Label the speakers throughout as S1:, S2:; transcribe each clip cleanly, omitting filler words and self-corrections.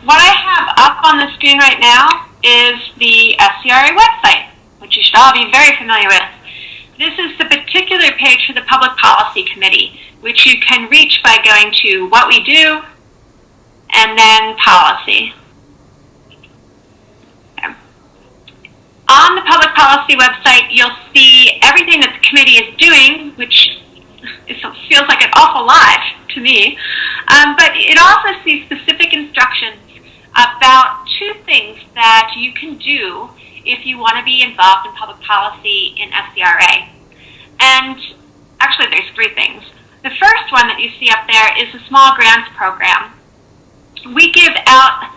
S1: what I have up on the screen right now is the SCRA website, which you should all be very familiar with. This is the particular page for the Public Policy Committee, which you can reach by going to What We Do and then Policy. Okay. On the Public Policy website, you'll see everything that the committee is doing, which feels like an awful lot to me, but it also sees specific instructions about two things that you can do if you want to be involved in public policy in SCRA. And actually there's three things. The first one that you see up there is the small grants program. We give out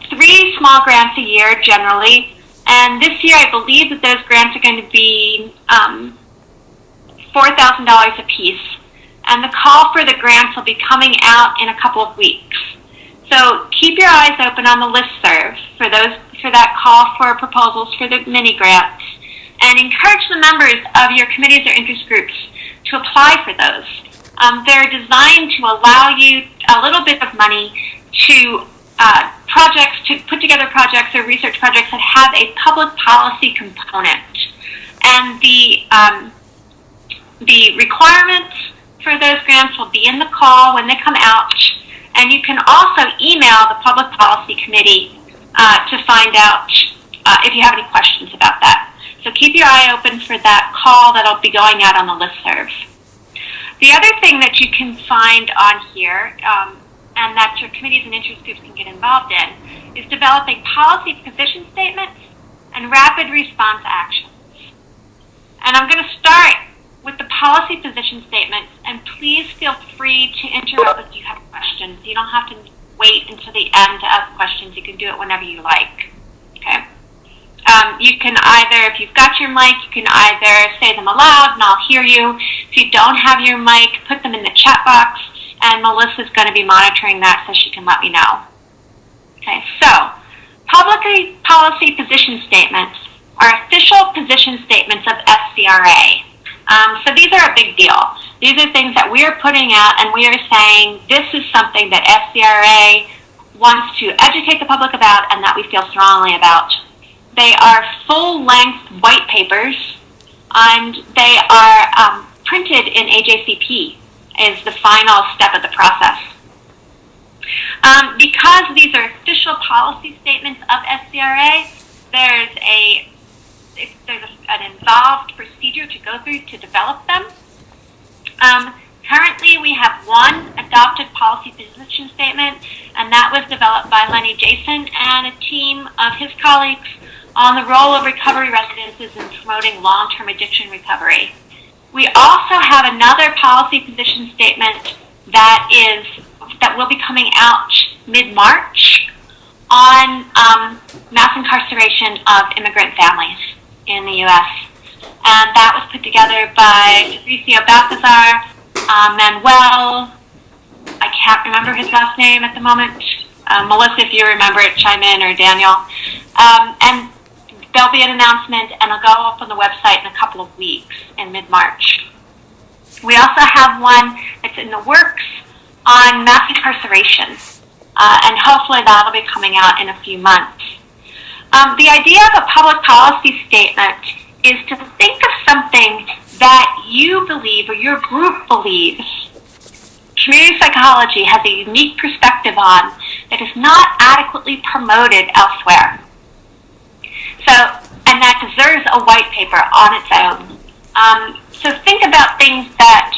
S1: 3 small grants a year generally, and this year I believe that those grants are going to be $4,000 a piece, and the call for the grants will be coming out in a couple of weeks. So keep your eyes open on the listserv for that call for proposals for the mini grants, and encourage the members of your committees or interest groups to apply for those. They're designed to allow you a little bit of money to put together projects or research projects that have a public policy component. And the requirements for those grants will be in the call when they come out, and you can also email the Public Policy Committee to find out if you have any questions about that. So keep your eye open for that call that'll be going out on the listserv. The other thing that you can find on here, and that your committees and interest groups can get involved in, is developing policy position statements and rapid response actions. And I'm going to start with the policy position statements, and please feel free to interrupt if you have questions. You don't have to wait until the end to ask questions. You can do it whenever you like. Okay? You can either, if you've got your mic, you can either say them aloud and I'll hear you. If you don't have your mic, put them in the chat box, and Melissa's going to be monitoring that so she can let me know. Okay, so public policy position statements are official position statements of SCRA. So these are a big deal. These are things that we are putting out, and we are saying this is something that SCRA wants to educate the public about and that we feel strongly about. They are full-length white papers, and they are printed in AJCP is the final step of the process. Because these are official policy statements of SCRA, there's an involved procedure to go through to develop them. Currently, we have one adopted policy position statement, and that was developed by Lenny Jason and a team of his colleagues on the role of recovery residences in promoting long-term addiction recovery. We also have another policy position statement that will be coming out mid-March on mass incarceration of immigrant families in the U.S. And that was put together by Fabricio Balcazar, Manuel, I can't remember his last name at the moment. Melissa, if you remember it, chime in, or Daniel. And there'll be an announcement, and it'll go up on the website in a couple of weeks in mid-March. We also have one that's in the works on mass incarceration, and hopefully that'll be coming out in a few months. The idea of a public policy statement is to think of something that you believe or your group believes community psychology has a unique perspective on that is not adequately promoted elsewhere. And that deserves a white paper on its own. So think about things that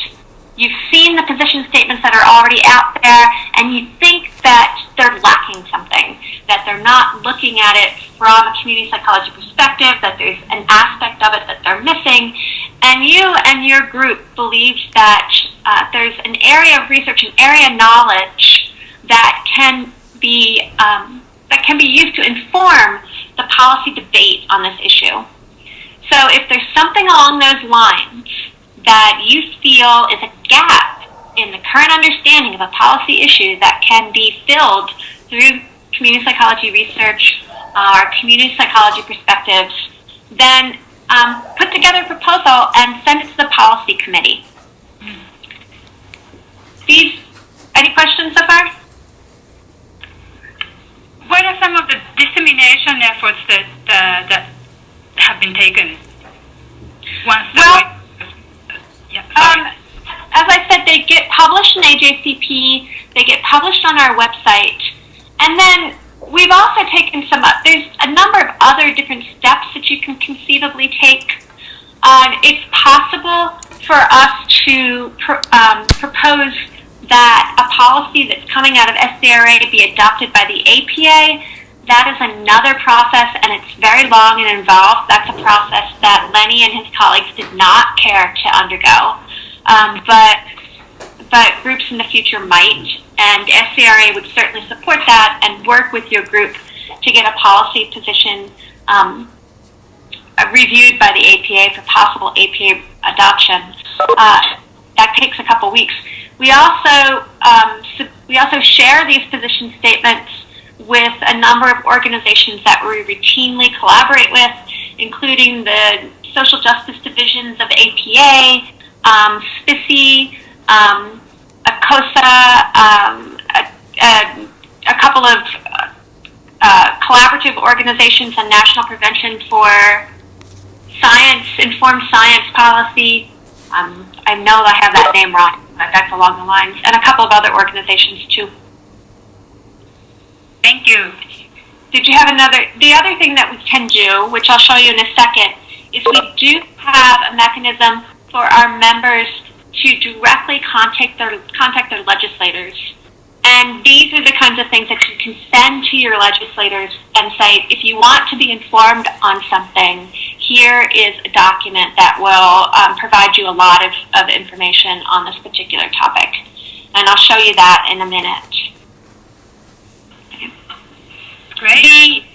S1: you've seen the position statements that are already out there, and you think that they're lacking something, that they're not looking at it from a community psychology perspective, that there's an aspect of it that they're missing, and you and your group believe that there's an area of research, an area of knowledge that can be used to inform the policy debate on this issue. So if there's something along those lines that you feel is a gap in the current understanding of a policy issue that can be filled through community psychology research or community psychology perspectives, then put together a proposal and send it to the policy committee. Any questions so far?
S2: efforts that have been taken?
S1: As I said, they get published in AJCP, they get published on our website, and then we've also taken there's a number of other different steps that you can conceivably take. It's possible for us to propose that a policy that's coming out of SCRA be adopted by the APA. That is another process, and it's very long and involved. That's a process that Lenny and his colleagues did not care to undergo. But groups in the future might, and SCRA would certainly support that and work with your group to get a policy position reviewed by the APA for possible APA adoption. That takes a couple weeks. We also share these position statements with a number of organizations that we routinely collaborate with, including the social justice divisions of APA, SPICI, ACOSA, a couple of collaborative organizations on national prevention for science, informed science policy. I know I have that name wrong, but that's along the lines, and a couple of other organizations too.
S2: Thank you.
S1: Did you have the other thing that we can do, which I'll show you in a second, is we do have a mechanism for our members to directly contact their legislators. And these are the kinds of things that you can send to your legislators and say, if you want to be informed on something, here is a document that will provide you a lot of information on this particular topic. And I'll show you that in a minute.
S2: Great.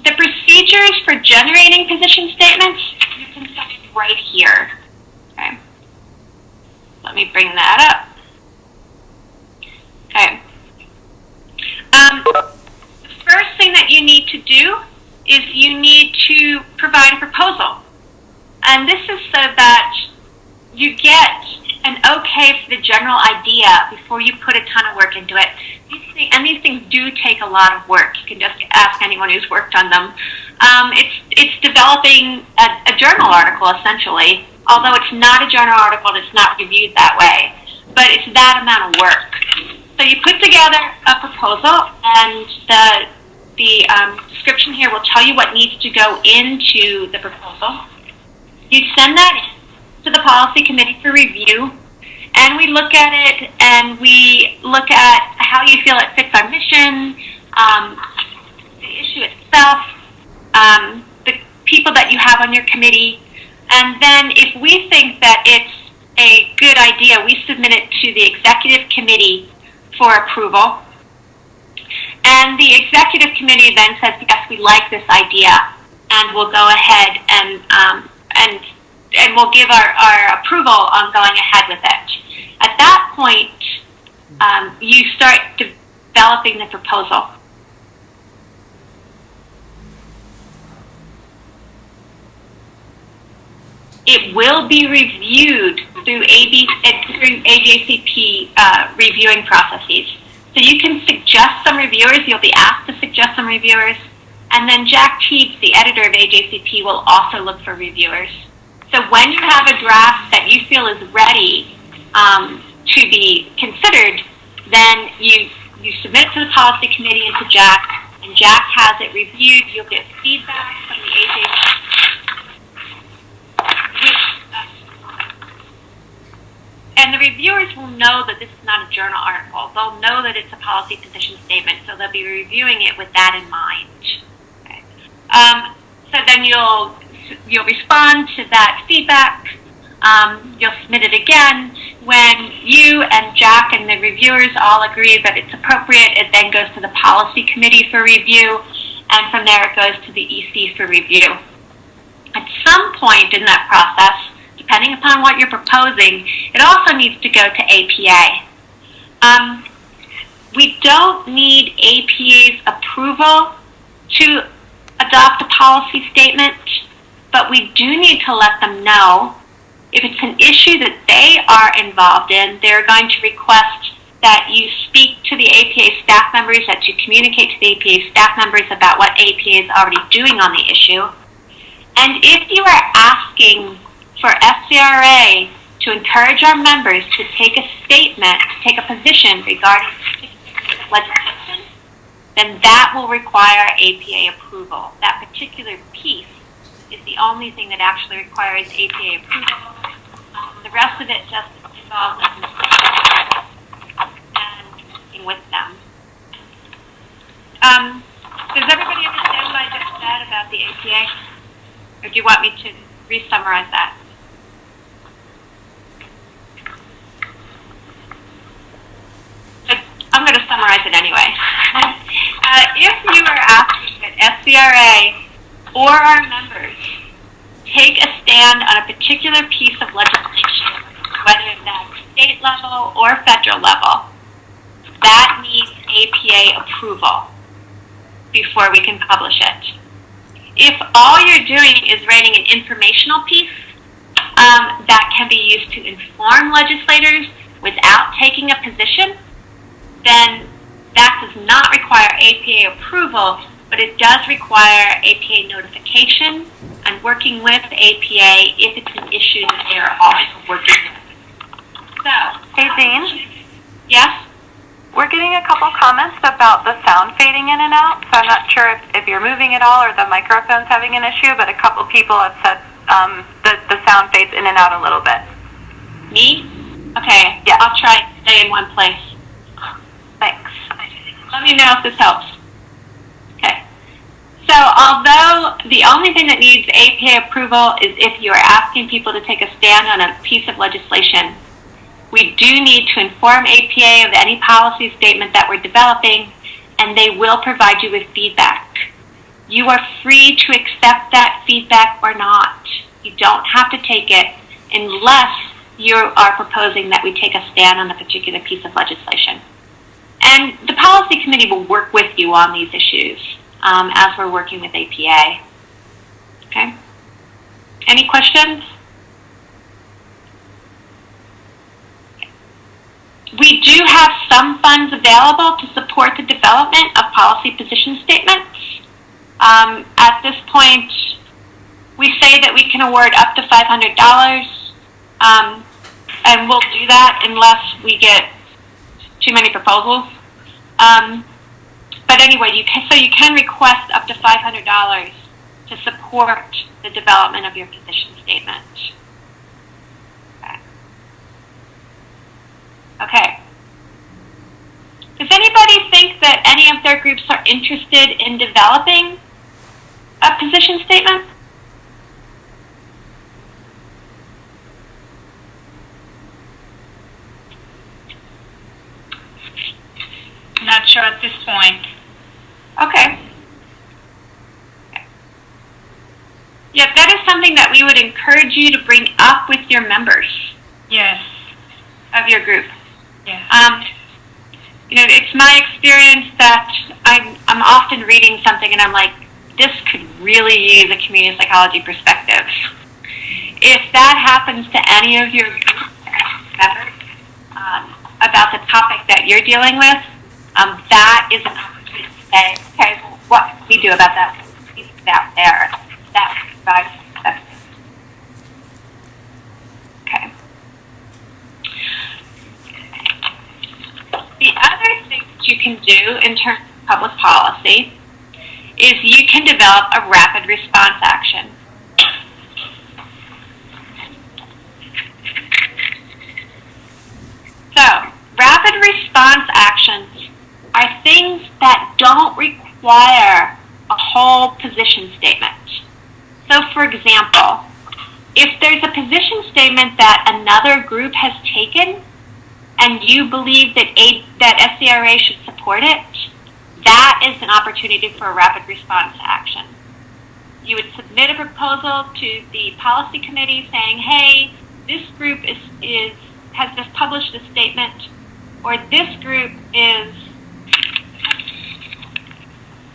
S1: The procedures for generating position statements, you can find right here. Okay. Let me bring that up. Okay. The first thing that you need to do is you need to provide a proposal. And this is so that you get an okay for the general idea before you put a ton of work into it. These things do take a lot of work. You can just ask anyone who's worked on them. It's developing a journal article, essentially, although it's not a journal article, it's not reviewed that way. But it's that amount of work. So you put together a proposal, and the description here will tell you what needs to go into the proposal. You send that in to the policy committee for review, and we look at it, and we look at how you feel it fits our mission, the issue itself, the people that you have on your committee, and then if we think that it's a good idea, we submit it to the executive committee for approval. And the executive committee then says, yes, we like this idea, and we'll go ahead and we'll give our approval on going ahead with it. At that point, you start developing the proposal. It will be reviewed through AJCP reviewing processes. So you can suggest some reviewers, you'll be asked to suggest some reviewers, and then Jack Teagues, the editor of AJCP, will also look for reviewers. So when you have a draft that you feel is ready to be considered, then you submit it to the policy committee and to Jack, and Jack has it reviewed. You'll get feedback from the AJCP. And the reviewers will know that this is not a journal article. They'll know that it's a policy position statement, so they'll be reviewing it with that in mind. Okay. So then you'll respond to that feedback. You'll submit it again. When you and Jack and the reviewers all agree that it's appropriate, it then goes to the policy committee for review, and from there it goes to the EC for review. At some point in that process, depending upon what you're proposing, it also needs to go to APA. We don't need APA's approval to adopt a policy statement, but we do need to let them know if it's an issue that they are involved in. They're going to request that you speak to the APA staff members, that you communicate to the APA staff members about what APA is already doing on the issue. And if you are asking for SCRA to encourage our members to take a statement, take a position regarding legislation, then that will require APA approval. That particular piece is the only thing that actually requires APA approval. The rest of it just involves us and working with them. Does everybody understand what I just said about the APA? Or do you want me to re-summarize that? I'm going to summarize it anyway. If you are asking that SCRA or our members take a stand on a particular piece of legislation, whether that's state level or federal level, that needs APA approval before we can publish it. If all you're doing is writing an informational piece that can be used to inform legislators without taking a position, then that does not require APA approval, but it does require APA notification and working with APA if it's an issue that they are also working with. So,
S3: Hey, Zane?
S1: yes?
S3: We're getting a couple comments about the sound fading in and out, so I'm not sure if you're moving at all or the microphone's having an issue, but a couple people have said that the sound fades in and out a little bit.
S1: Me? Okay,
S3: Yeah.
S1: I'll try and stay in one place.
S3: Thanks.
S1: Let me know if this helps. Okay. So although the only thing that needs APA approval is if you are asking people to take a stand on a piece of legislation, we do need to inform APA of any policy statement that we're developing, and they will provide you with feedback. You are free to accept that feedback or not. You don't have to take it unless you are proposing that we take a stand on a particular piece of legislation. And the policy committee will work with you on these issues as we're working with APA. Okay? Any questions? We do have some funds available to support the development of policy position statements. At this point, we say that we can award up to $500, and we'll do that unless we get too many proposals. But anyway, you can request up to $500 to support the development of your position statement. Okay. Does anybody think that any of their groups are interested in developing a position statement?
S2: Not sure at this point.
S1: Okay. Yeah, that is something that we would encourage you to bring up with your members
S2: Yes.
S1: of your group.
S2: Yes.
S1: It's my experience that I'm often reading something and I'm like, this could really use a community psychology perspective. If that happens to any of your members about the topic that you're dealing with, that is an opportunity to say, okay, well, what can we do about that? What can we do out there? That provides perspective. Okay. The other thing that you can do in terms of public policy is you can develop a rapid response action. So, rapid response actions are things that don't require a whole position statement. So, for example, if there's a position statement that another group has taken and you believe that SCRA should support it, that is an opportunity for a rapid response action. You would submit a proposal to the policy committee saying, hey, this group has just published a statement, or this group is,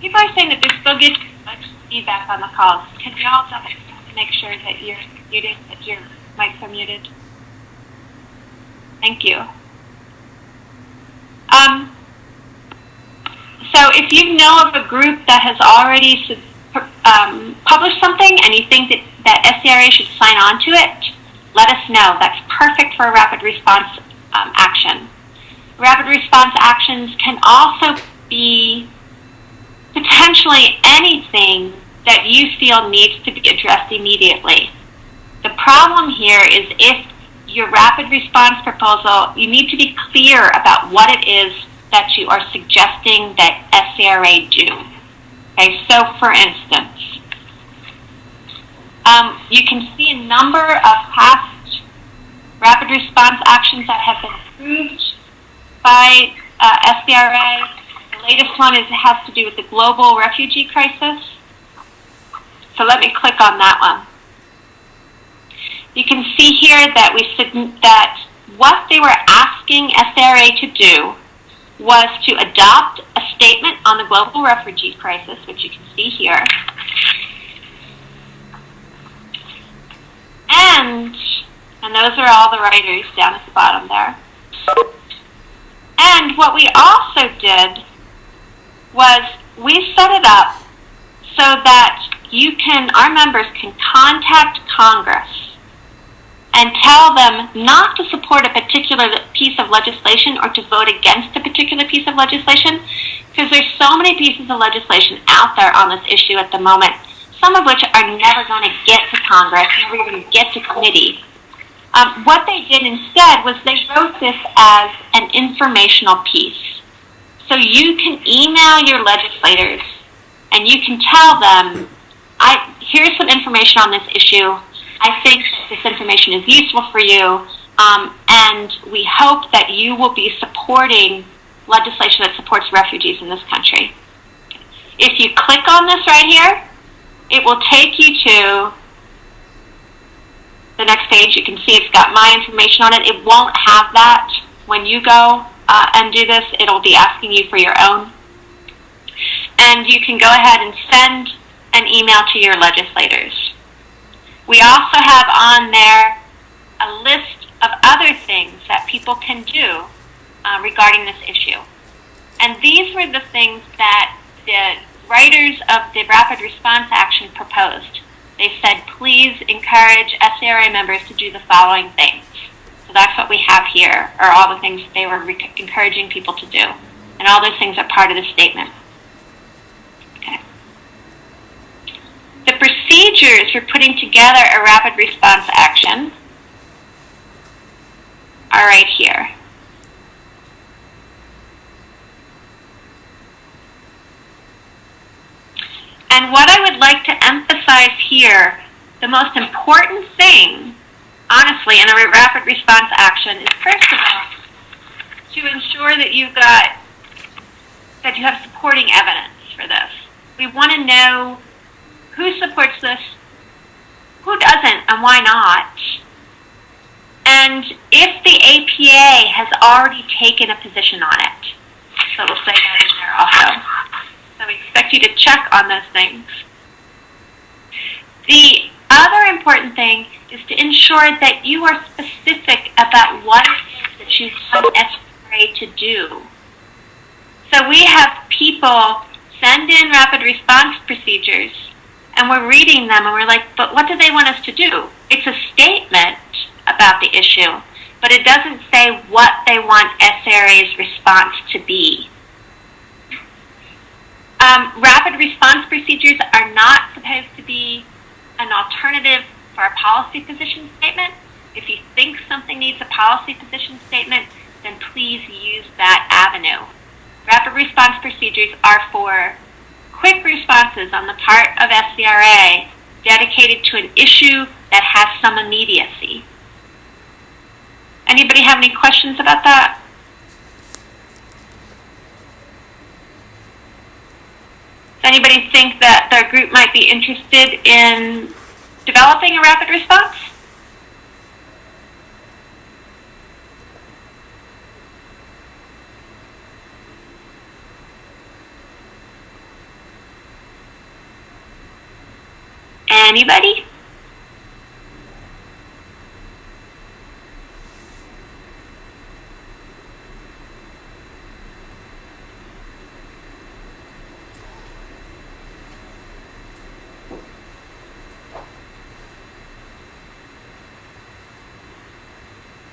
S1: people are saying that they're still getting much feedback on the calls. Can you all double check to make sure that you're muted, that your mics are muted? Thank you. if you know of a group that has already published something and you think that SCRA should sign on to it, let us know. That's perfect for a rapid response action. Rapid response actions can also be potentially anything that you feel needs to be addressed immediately. The problem here is if your rapid response proposal, you need to be clear about what it is that you are suggesting that SCRA do. Okay, so for instance, you can see a number of past rapid response actions that have been approved by SCRA. The latest one has to do with the global refugee crisis. So let me click on that one. You can see here that that what they were asking SCRA to do was to adopt a statement on the global refugee crisis, which you can see here. And those are all the writers down at the bottom there. And what we also did was we set it up so that our members can contact Congress and tell them not to support a particular piece of legislation or to vote against a particular piece of legislation, because there's so many pieces of legislation out there on this issue at the moment, some of which are never going to get to Congress, never going to get to committee. What they did instead was they wrote this as an informational piece. So you can email your legislators and you can tell them, here's some information on this issue. I think that this information is useful for you, and we hope that you will be supporting legislation that supports refugees in this country. If you click on this right here, it will take you to the next page. You can see it's got my information on it. It won't have that when you go and do this. It'll be asking you for your own. And you can go ahead and send an email to your legislators. We also have on there a list of other things that people can do regarding this issue. And these were the things that the writers of the Rapid Response Action proposed. They said, please encourage SCRA members to do the following things. So that's what we have here, are all the things they were encouraging people to do. And all those things are part of the statement. Okay. The procedures for putting together a rapid response action are right here. And what I would like to emphasize here, the most important thing, honestly, in a rapid response action is, first of all, to ensure that you have supporting evidence for this. We want to know who supports this, who doesn't, and why not. And if the APA has already taken a position on it. So we'll say that in there also. So we expect you to check on those things. The other important thing is to ensure that you are specific about what it is that you want SCRA to do. So we have people send in rapid response procedures, and we're reading them, and we're like, but what do they want us to do? It's a statement about the issue, but it doesn't say what they want SCRA's response to be. Rapid response procedures are not supposed to be an alternative for a policy position statement. If you think something needs a policy position statement, then please use that avenue. Rapid response procedures are for quick responses on the part of SCRA dedicated to an issue that has some immediacy. Anybody have any questions about that? Does anybody think that their group might be interested in developing a rapid response? Anybody?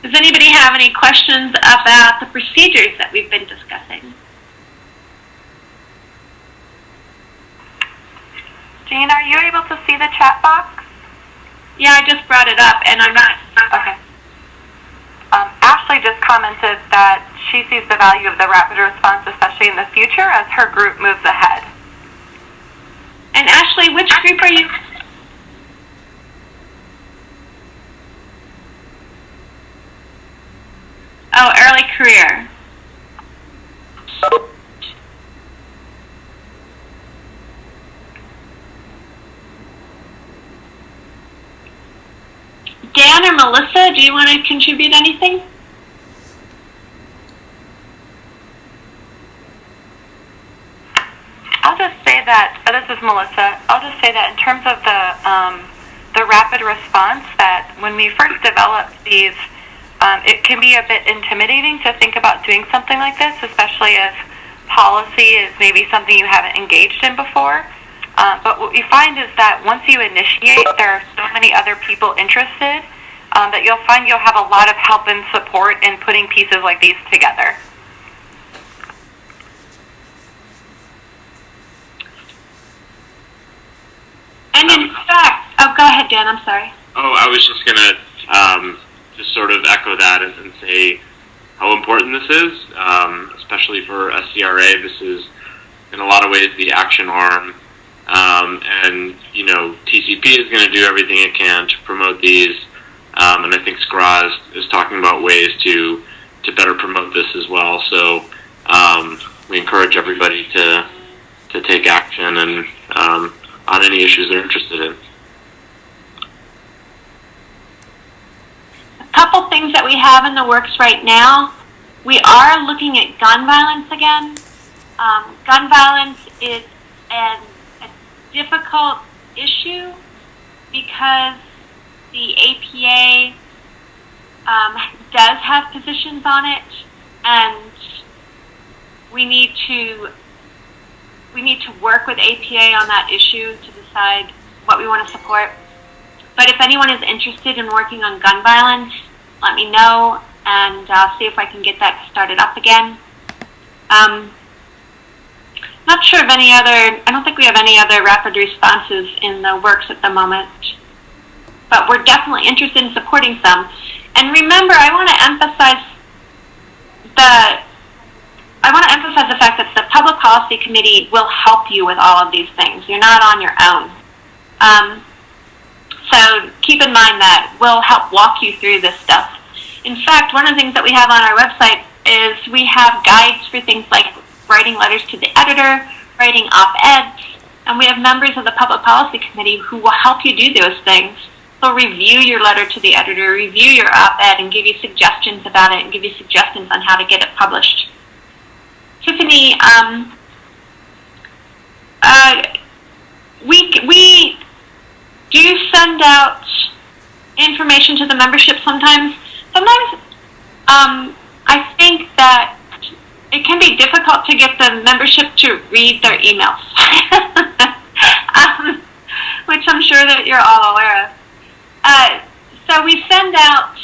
S1: Does anybody have any questions about the procedures that we've been discussing?
S3: Jean, are you able to see the chat box?
S1: Yeah, I just brought it up, and I'm not.
S3: Okay. Ashley just commented that she sees the value of the rapid response, especially in the future, as her group moves ahead.
S1: And Ashley, which group are you? Oh, early career. Dan or Melissa, do you want to contribute anything?
S3: I'll just say that, this is Melissa, I'll just say that in terms of the rapid response, that when we first developed these, it can be a bit intimidating to think about doing something like this, especially if policy is maybe something you haven't engaged in before. But what we find is that once you initiate, there are so many other people interested that you'll find you'll have a lot of help and support in putting pieces like these together.
S1: And in fact, oh, go ahead, Dan, I'm sorry.
S4: Oh, I was just going to just sort of echo that and say how important this is, especially for SCRA. This is, in a lot of ways, the action arm. And, you know, TCP is going to do everything it can to promote these. And I think SCRA is talking about ways to better promote this as well. So we encourage everybody to take action and on any issues they're interested in.
S1: A couple things that we have in the works right now. We are looking at gun violence again. Gun violence is a difficult issue because the APA does have positions on it, and we need to work with APA on that issue to decide what we want to support. But if anyone is interested in working on gun violence, let me know, and I'll see if I can get that started up again. Not sure of any other, I don't think we have any other rapid responses in the works at the moment, but we're definitely interested in supporting some. And remember, I want to emphasize the fact that the Public Policy Committee will help you with all of these things. You're not on your own. So keep in mind that we'll help walk you through this stuff. In fact, one of the things that we have on our website is we have guides for things like writing letters to the editor, writing op-eds, and we have members of the Public Policy Committee who will help you do those things. They'll review your letter to the editor, review your op-ed, and give you suggestions about it, and give you suggestions on how to get it published. Tiffany, we do send out information to the membership sometimes. Sometimes I think that it can be difficult to get the membership to read their emails, which I'm sure that you're all aware of. So we send out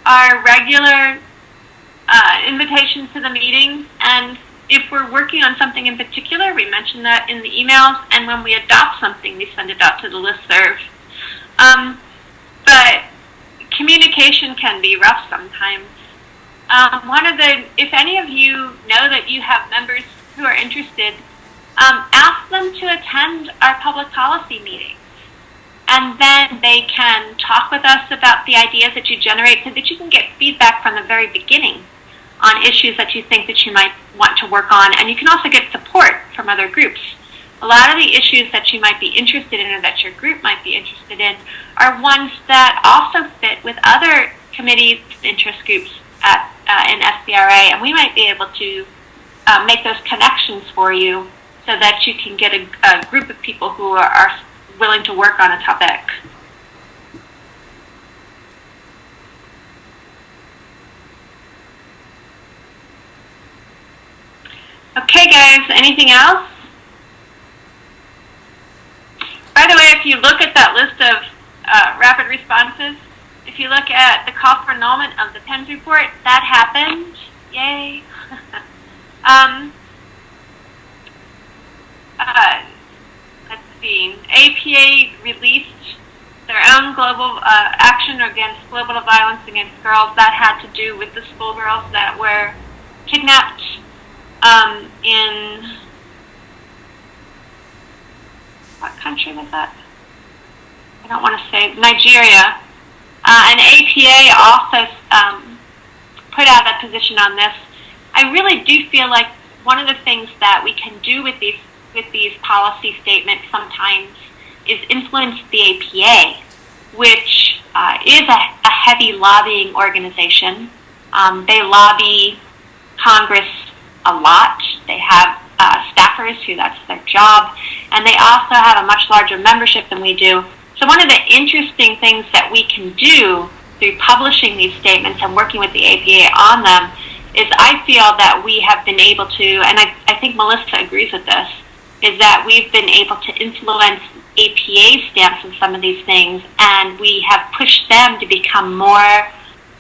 S1: our regular invitations to the meetings, and if we're working on something in particular, we mention that in the emails, and when we adopt something, we send it out to the listserv. But communication can be rough sometimes. If any of you know that you have members who are interested, ask them to attend our public policy meetings. And then they can talk with us about the ideas that you generate so that you can get feedback from the very beginning on issues that you think that you might want to work on. And you can also get support from other groups. A lot of the issues that you might be interested in or that your group might be interested in are ones that also fit with other committees, interest groups in SCRA, and we might be able to make those connections for you so that you can get a group of people who are willing to work on a topic. Okay, guys, anything else? By the way, if you look at that list of rapid responses, if you look at the call for enrollment of the PENS report, that happened. Yay. Let's see. APA released their own global action against global violence against girls. That had to do with the schoolgirls that were kidnapped in, what country was that? I don't want to say, Nigeria. And APA also put out a position on this. I really do feel like one of the things that we can do with these policy statements sometimes is influence the APA, which is a heavy lobbying organization. They lobby Congress a lot. They have staffers who that's their job, and they also have a much larger membership than we do. So one of the interesting things that we can do through publishing these statements and working with the APA on them is I feel that we have been able to, and I think Melissa agrees with this, is that we've been able to influence APA stance on some of these things, and we have pushed them to become more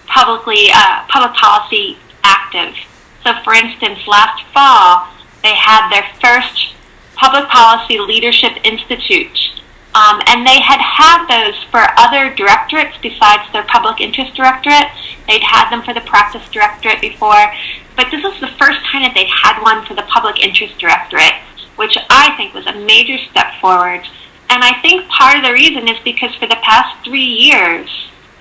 S1: public policy active. So for instance, last fall, they had their first Public Policy Leadership Institute. And they had those for other directorates besides their Public Interest Directorate. They'd had them for the Practice Directorate before, but this was the first time that they'd had one for the Public Interest Directorate, which I think was a major step forward. And I think part of the reason is because for the past 3 years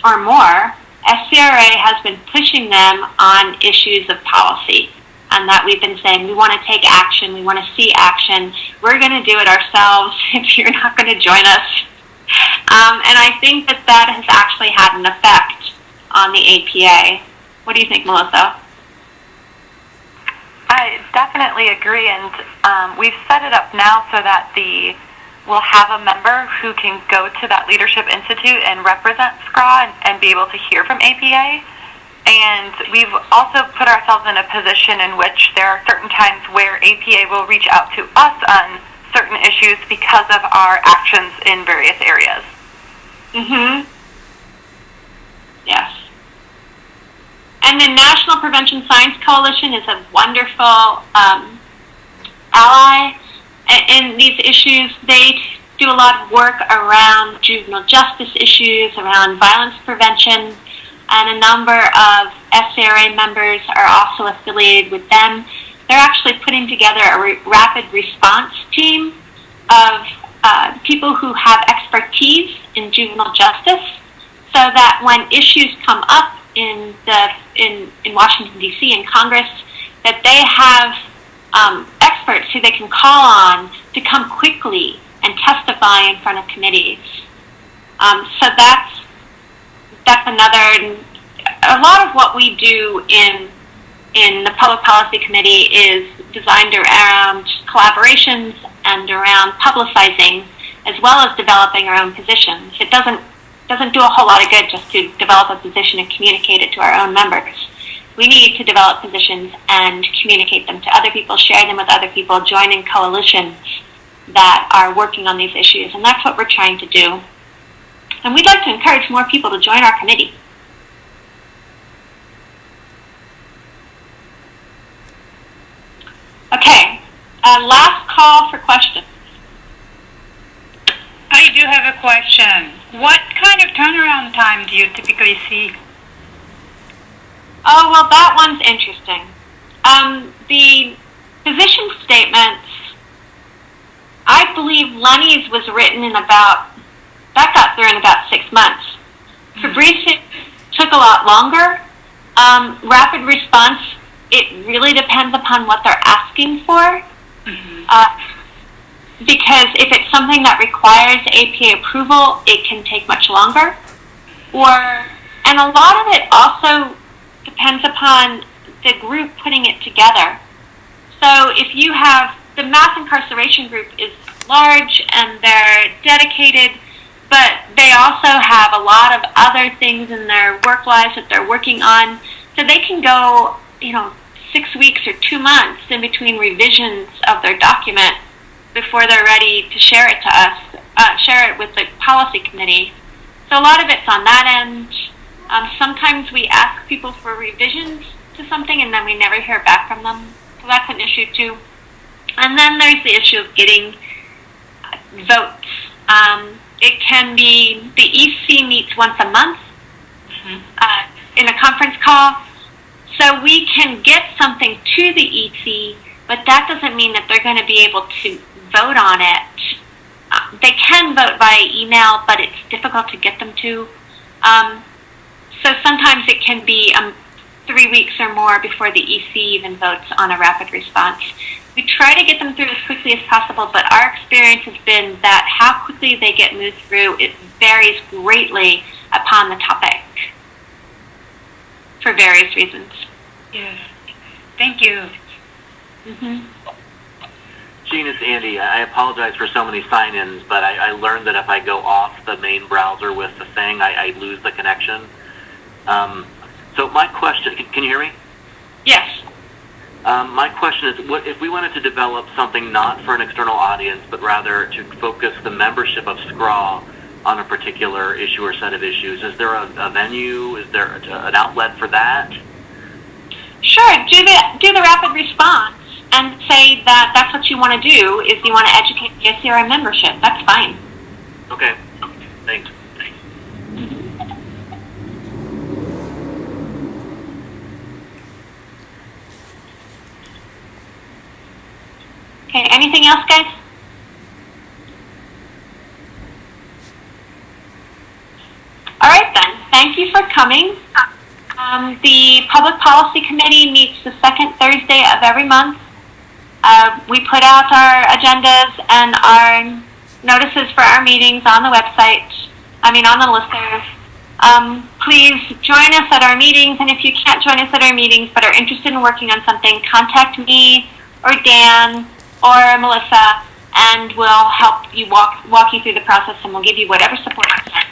S1: or more, SCRA has been pushing them on issues of policy, and that we've been saying we want to take action, we want to see action, we're going to do it ourselves if you're not going to join us. And I think that has actually had an effect on the APA. What do you think, Melissa?
S3: I definitely agree, and we've set it up now so that we'll have a member who can go to that Leadership Institute and represent SCRA and be able to hear from APA. And we've also put ourselves in a position in which there are certain times where APA will reach out to us on certain issues because of our actions in various areas.
S1: Mm-hmm. Yes. And the National Prevention Science Coalition is a wonderful ally in these issues. They do a lot of work around juvenile justice issues, around violence prevention, and a number of SCRA members are also affiliated with them. They're actually putting together a rapid response team of people who have expertise in juvenile justice, so that when issues come up in Washington, D.C. in Congress, that they have experts who they can call on to come quickly and testify in front of committees. So that's another. A lot of what we do in the Public Policy Committee is designed around collaborations and around publicizing, as well as developing our own positions. It doesn't do a whole lot of good just to develop a position and communicate it to our own members. We need to develop positions and communicate them to other people, share them with other people, join in coalitions that are working on these issues, and that's what we're trying to do. And we'd like to encourage more people to join our committee. Okay, last call for questions.
S2: I do have a question. What kind of turnaround time do you typically see?
S1: Oh, well, that one's interesting. The position statements, I believe Lenny's was written that got through in about 6 months. Fabrice took a lot longer. Rapid response, it really depends upon what they're asking for. Because if it's something that requires APA approval, it can take much longer. And a lot of it also depends upon the group putting it together. So if you have, the mass incarceration group is large and they're dedicated, but they also have a lot of other things in their work lives that they're working on. So they can go, 6 weeks or 2 months in between revisions of their document before they're ready to share it to us, share it with the policy committee. So a lot of it's on that end. Sometimes we ask people for revisions to something and then we never hear back from them. So that's an issue too. And then there's the issue of getting votes. It can be, the EC meets once a month in a conference call. So we can get something to the EC, but that doesn't mean that they're going to be able to vote on it. They can vote via email, but it's difficult to get them to. So sometimes it can be 3 weeks or more before the EC even votes on a rapid response. We try to get them through as quickly as possible, but our experience has been that how quickly they get moved through, it varies greatly upon the topic for various reasons.
S2: Yes. Thank you.
S1: Mm-hmm.
S5: Gene, it's Andy. I apologize for so many sign-ins, but I learned that if I go off the main browser with the thing, I lose the connection. So my question, can you hear me?
S1: Yes.
S5: My question is, what if we wanted to develop something not for an external audience, but rather to focus the membership of SCRA on a particular issue or set of issues? Is there a venue? Is there an outlet for that?
S1: Sure. Do the rapid response and say that that's what you want to do, is you want to educate the SCRA membership. That's fine.
S5: Okay. Thanks.
S1: Okay, anything else, guys? All right, then. Thank you for coming. The Public Policy Committee meets the second Thursday of every month. We put out our agendas and our notices for our meetings on the website, on the listserv. Please join us at our meetings, and if you can't join us at our meetings but are interested in working on something, contact me or Dan or Melissa, and we'll help you walk you through the process, and we'll give you whatever support we can.